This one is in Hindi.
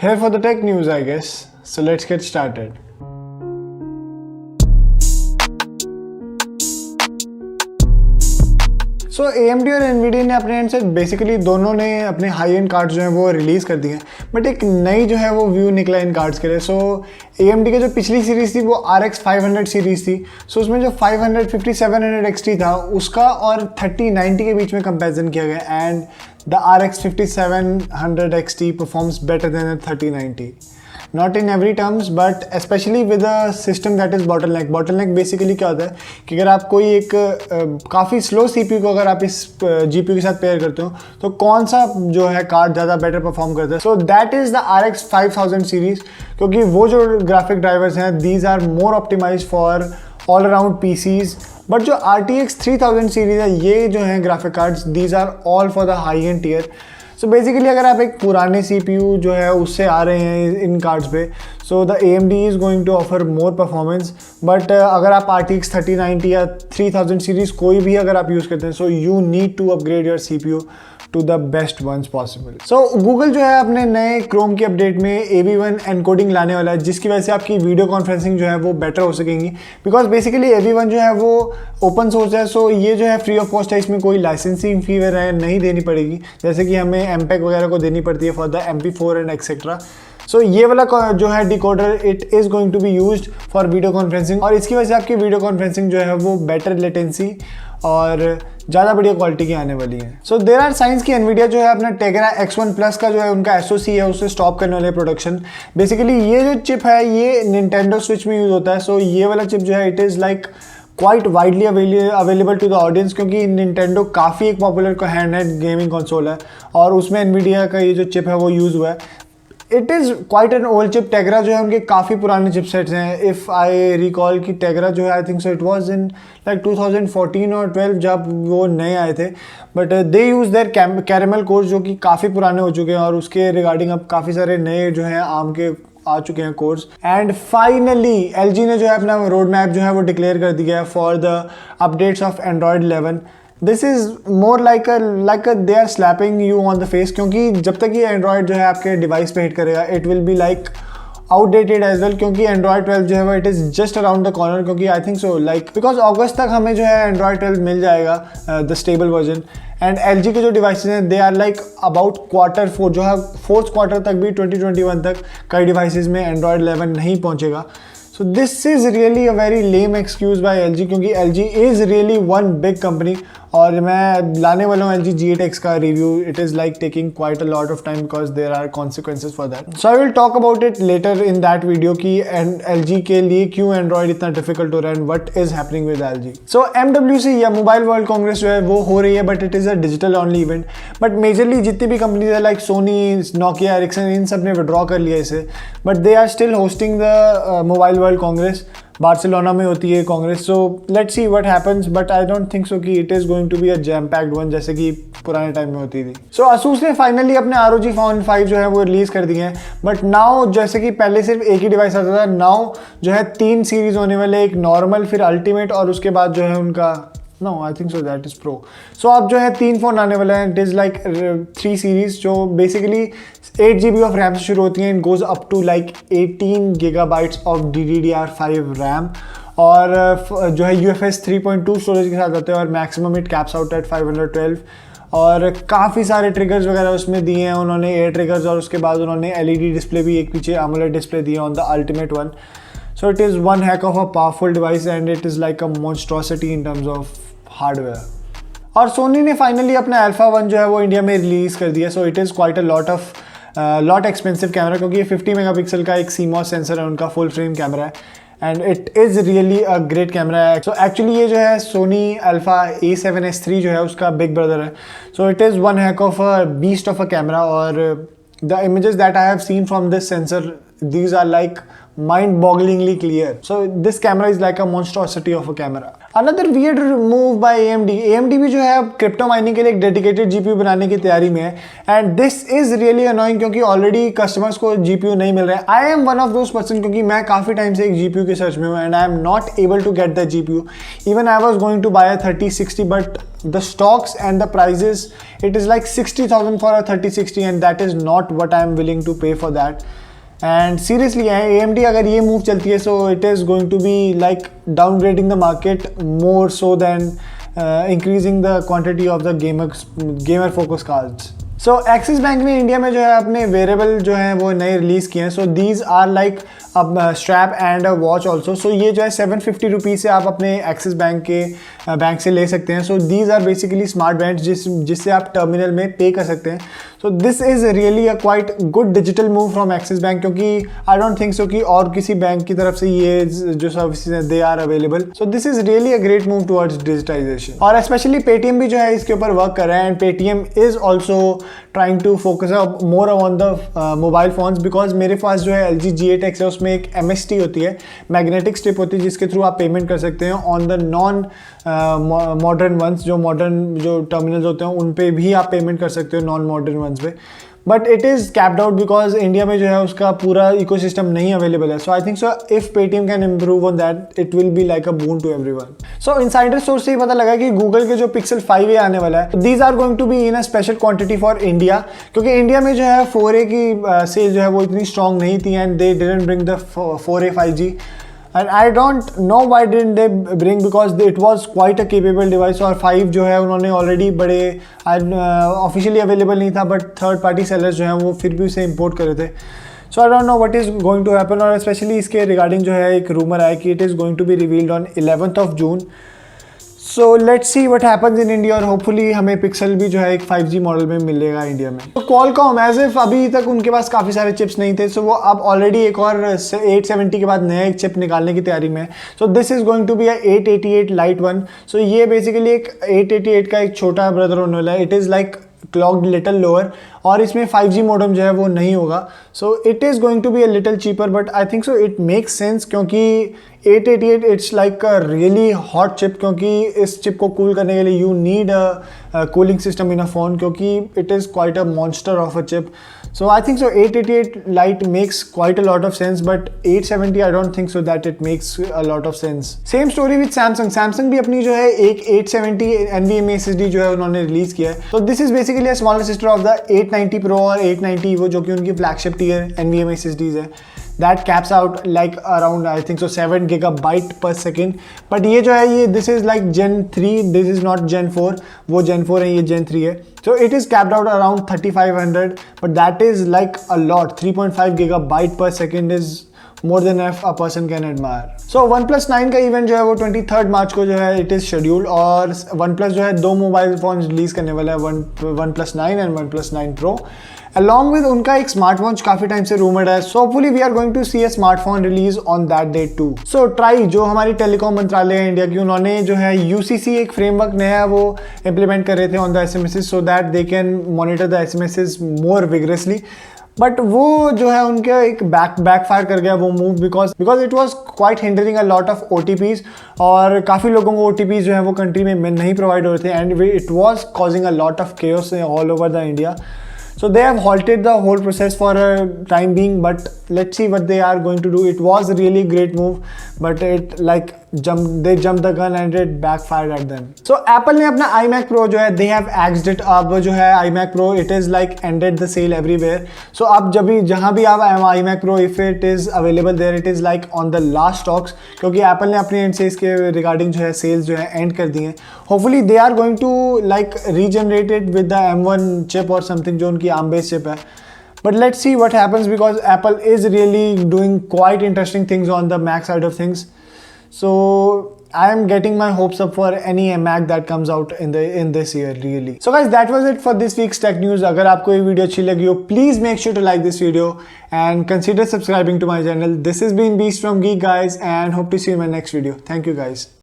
Here for the tech news, I guess. So let's get started. So AMD और NVIDIA ने अपने एंड से बेसिकली दोनों ने अपने हाई एंड कार्ड्स जो हैं वो रिलीज़ कर दिए हैं, बट एक नई जो है वो व्यू निकला इन कार्ड्स के लिए। सो AMD की जो पिछली सीरीज़ थी वो RX 500 सीरीज़ थी। सो उसमें जो 500 5700 XT था उसका और 3090 के बीच में कंपैरिजन किया गया, and the RX 5700 XT performs better than 3090। Not in every terms but specially with a system that is bottleneck. Bottleneck basically क्या होता है कि अगर आप कोई एक काफ़ी स्लो CPU को अगर आप इस GPU के साथ पेयर करते हो तो कौन सा जो है कार्ड ज़्यादा बेटर परफॉर्म करता है। So that is the RX 5000 series, क्योंकि वो जो ग्राफिक ड्राइवर्स हैं these are more optimise for all around PCs। But जो RTX 3000 सीरीज़ है ये जो है graphic cards these are all for the high end tier. So basically अगर आप एक पुराने CPU जो है उससे आ रहे हैं इन कार्ड्स पे, so the AMD is going to offer more performance. But अगर आप RTX 3090 या 3000 सीरीज़ कोई भी अगर आप यूज़ करते हैं, so you need to upgrade your CPU to the best ones possible. So Google जो है अपने नए क्रोम की अपडेट में AV1 एनकोडिंग लाने वाला है, जिसकी वजह से आपकी वीडियो कॉन्फ्रेंसिंग जो है वो बेटर हो सकेंगी। बिकॉज बेसिकली AV1 जो है वो ओपन सोर्स है, सो ये जो है फ्री ऑफ कॉस्ट है, इसमें कोई लाइसेंसिंग फी वगैरह नहीं देनी पड़ेगी, जैसे कि हमें MPEG वगैरह को देनी पड़ती है for the MP4 and etcetera. So ये वाला जो है decoder it is going to be used for video conferencing, और इसकी वजह से आपकी वीडियो कॉन्फ्रेंसिंग जो है वो बेटर लेटेंसी और ज़्यादा बढ़िया क्वालिटी की आने वाली है। सो देयर आर साइंस की NVIDIA जो है अपना Tegra X1 Plus का जो है उनका SoC है उसे स्टॉप करने वाले प्रोडक्शन। बेसिकली ये जो चिप है ये Nintendo Switch में यूज़ होता है। सो ये वाला चिप जो है it is like quite widely available to the audience, क्योंकि Nintendo काफ़ी एक पॉपुलर हैंडहेल्ड गेमिंग कंसोल है और उसमें NVIDIA का ये जो चिप है वो यूज़ हुआ है। It is quite an old chip. Tegra जो है उनके काफ़ी पुराने चिपसेट्स हैं। इफ़ आई रिकॉल कि Tegra जो है आई think so it was in like 2014 और 12 जब वो नए आए थे, but they use their caramel course जो कि काफ़ी पुराने हो चुके हैं और उसके रिगार्डिंग अब काफ़ी सारे नए जो हैं आर्म के आ चुके हैं कोर्स। एंड फाइनली LG ने जो है अपना रोड मैप जो है वो डिक्लेयर कर दिया है for the updates of Android 11। This is more like they are slapping you on the face, क्योंकि जब तक ये एंड्रॉयड जो है आपके डिवाइस पे हिट करेगा it will be like outdated as well, क्योंकि Android 12 जो है वो it is just around the corner. क्योंकि I think so like because अगस्त तक हमें जो है Android 12 मिल जाएगा the stable version. And LG के जो डिवाइसेज हैं they are like about Q4 जो है फोर्थ क्वार्टर तक भी 2021 तक कई डिवाइसेज में Android 11 नहीं पहुंचेगा। So this is really a very lame excuse by LG, क्योंकि LG is really one big company और मैं लाने वाला हूँ LG G8X का review. It is like taking quite a lot of time because there are consequences for that. So I will talk about it later in that video कि LG के लिए क्यों एंड्रॉयड इतना डिफिकल्ट हो रहा है and what is happening with LG। So MWC या मोबाइल वर्ल्ड कांग्रेस जो है वो हो रही है, but it is a digital only event. But majorly जितनी भी कंपनीज है लाइक सोनी, नोकिया, एरिक्सन, इन सब ने विड्रॉ कर लिया इसे, but they are still hosting the mobile world congress. Barcelona में होती है congress. So let's see what happens, but I don't think सो कि it is going to be a jam packed one जैसे कि पुराने टाइम में होती थी। सो Asus ने फाइनली अपने ROG Phone 5 जो है वो रिलीज़ कर दिए हैं, बट नाउ जैसे कि पहले सिर्फ एक ही डिवाइस आता था, नाउ जो है 3 सीरीज़ होने वाले, एक नॉर्मल, फिर अल्टीमेट और उसके बाद जो है उनका I think so that is pro. So अब जो है 3 फ़ोन आने वाले हैं। इट इज़ लाइक 3 सीरीज़ जो बेसिकली 8 GB ऑफ रैम से शुरू होती हैं, it goes up to like 18 GB of DDR5 RAM, और जो है UFS 3.2 स्टोरेज के साथ आते हैं और maximum it caps out at 512। और काफ़ी सारे ट्रिगर्स वगैरह उसमें दिए हैं उन्होंने, एयर ट्रिगर्स, और उसके बाद उन्होंने LED डिस्प्ले भी एक पीछे AMOLED डिस्प्ले दिए on the ultimate one. So it is one heck of a powerful device and it is like a monstrosity in terms of hardware. और सोनी ने फाइनली अपना Alpha 1 जो है वो इंडिया में रिलीज़ कर दिया। सो it is quite a lot expensive camera, क्योंकि ये 50 मेगापिक्सल का एक CMOS सेंसर है, उनका फुल फ्रेम कैमरा है and it is really a great camera है। सो एक्चुअली ये जो है सोनी Alpha A7S III जो है उसका बिग ब्रदर है। So it is one heck of a beast of a camera, और the images that I have seen from this sensor these are like mind-bogglingly clear. So this camera is like a monstrosity of a camera. Another weird move by AMD. AMD भी जो है अब क्रिप्टो माइनिंग के लिए एक डेडिकेटेड GPU बनाने की तैयारी में है, and this is really annoying क्योंकि ऑलरेडी कस्टमर्स को GPU नहीं मिल रहा है. I am one of those person क्योंकि मैं काफ़ी टाइम से एक GPU के सर्च में हूँ and I am not able to get the GPU. Even I was going to buy 3060 but the stocks and the prices, it is like 60,000 for a 3060 and that is not what I am willing to pay for that. And seriously AMD अगर ये move चलती है so it is going to be like downgrading the market more so than increasing the quantity of the gamer focus cards. So Axis Bank में इंडिया में जो है अपने वेरेबल जो है वो नए रिलीज़ किए हैं. सो दीज आर लाइक अब स्ट्रैप एंड वॉच ऑल्सो. सो ये जो है 750 रुपीज़ से आप अपने एक्सिस बैंक के बैंक से ले सकते हैं. So these are basically smart band जिससे आप टर्मिनल में पे कर सकते हैं. So this is really a quite good digital move from Axis bank क्योंकि आई डोंट थिंक सो कि और किसी बैंक की तरफ से ये जो सर्विसेज हैं they are available. So this is really a great move towards digitisation. और स्पेशली पेटीएम भी जो है इसके ऊपर वर्क कर रहा है and Paytm is also trying to focus more on the mobile phones because मेरे पास जो है LG G8X है, उसमें एक MST होती है, मैग्नेटिक स्ट्रिप होती है जिसके थ्रू आप पेमेंट कर सकते हैं on the non modern ones. जो मॉडर्न जो टर्मिनल्स होते हैं उन पे भी आप पेमेंट कर सकते हो non modern once pay. But it is capped out because India में जो है उसका पूरा इकोसिस्टम नहीं अवेलेबल है. So I think so if Paytm can improve on that it will be like a boon to everyone. So insider source से ही पता लगा कि गूगल के जो Pixel 5a आने वाला है these are going to be in a special quantity for India क्योंकि इंडिया में जो है 4a की सेल जो है वो इतनी स्ट्रॉन्ग नहीं थी and they didn't bring the 4a 5G. And I don't know why didn't they bring because it was quite a capable device. और 5 जो है उन्होंने ऑलरेडी बड़े ऑफिशियली अवेलेबल नहीं था बट थर्ड पार्टी सेलर्स जो हैं वो फिर भी उसे इम्पोर्ट कर रहे थे. So I don't know what is going to happen. और स्पेशली इसके रिगार्डिंग जो है एक रूमर आया कि it is going to be revealed on 11th June. So let's see what happens in India और होपफुली हमें पिक्सल भी जो है एक 5G मॉडल में मिलेगा इंडिया में. तो Qualcomm एज इफ अभी तक उनके पास काफ़ी सारे चिप्स नहीं थे. सो वो अब ऑलरेडी एक और 870 के बाद नया एक चिप निकालने की तैयारी में है. So this is going to be a 888 Lite 1. So ये बेसिकली एक 888 का एक छोटा ब्रदर होने वाला है. It is like clocked little lower और इसमें 5G मॉडेम जो है वो नहीं होगा. So it is going to be a little cheaper but I think so it makes sense क्योंकि 888 it's like a really hot chip क्योंकि इस चिप को कूल करने के लिए you need a cooling system in a phone क्योंकि it is quite a monster of a chip. So I think so 888 Lite makes quite a lot of sense but 870 I don't think so that it makes a lot of sense. Same story with Samsung. Samsung भी अपनी जो है एक 870 NVMe SSD जो है उन्होंने रिलीज किया है. So this is basically a smaller sister of the 890 Pro और 890 EVO जो कि उनकी flagship tier NVMe SSDs है. That caps out like around I think so 7 GB per second. But ये जो है ये this is like Gen 3, this is not Gen 4. वो Gen 4 है ये Gen 3 है. So it is capped out around 3500 but that is like a lot. 3.5 GB per second is more than enough a person can admire. So OnePlus 9 का इवेंट जो है वो 23 मार्च को जो है इट इज़ शेड्यूल्ड और OnePlus जो है 2 मोबाइल फोन रिलीज़ करने वाला है OnePlus 9 and OnePlus 9 Pro. Along with उनका एक स्मार्टफोन काफ़ी टाइम से रूमर्ड है. So hopefully we are going to see a smartphone release on that date too. So TRAI जो हमारी टेलीकॉम मंत्रालय है इंडिया की उन्होंने जो है UCC एक फ्रेमवर्क नया वो इम्प्लीमेंट कर रहे थे on the SMSs so that they can monitor the SMSs more vigorously. But वो जो है उनके एक बैकफायर कर गया वो move because it was quite hindering a lot of OTPs और काफ़ी लोगों को OTPs जो है वो कंट्री में नहीं प्रोवाइड हो रहे थे and it was causing a lot of chaos all over the India. So they have halted the whole process for a time being but let's see what they are going to do. It was a really great move but it like they jumped the gun and it backfired at them. So Apple ने अपना iMac Pro जो है they have axed it. अब जो है iMac Pro it is like ended the sale everywhere. So अब जब भी जहाँ भी आप iMac Pro if it is available there it is like on the last stocks क्योंकि Apple ने अपने एंड से इसके रिगार्डिंग जो है सेल्स जो है एंड कर दी हैं. Hopefully they are going to like regenerate it with the M1 chip or something जो उनकी ARM based chip है. But let's see what happens because Apple is really doing quite interesting things on the Mac side of things. So I am getting my hopes up for any Mac that comes out in this year really. So guys that was it for this week's tech news. अगर आपको ये वीडियो अच्छी लगी हो please make sure to like this video and consider subscribing to my channel. This has been Beast from Geek guys and hope to see you in my next video. Thank you guys.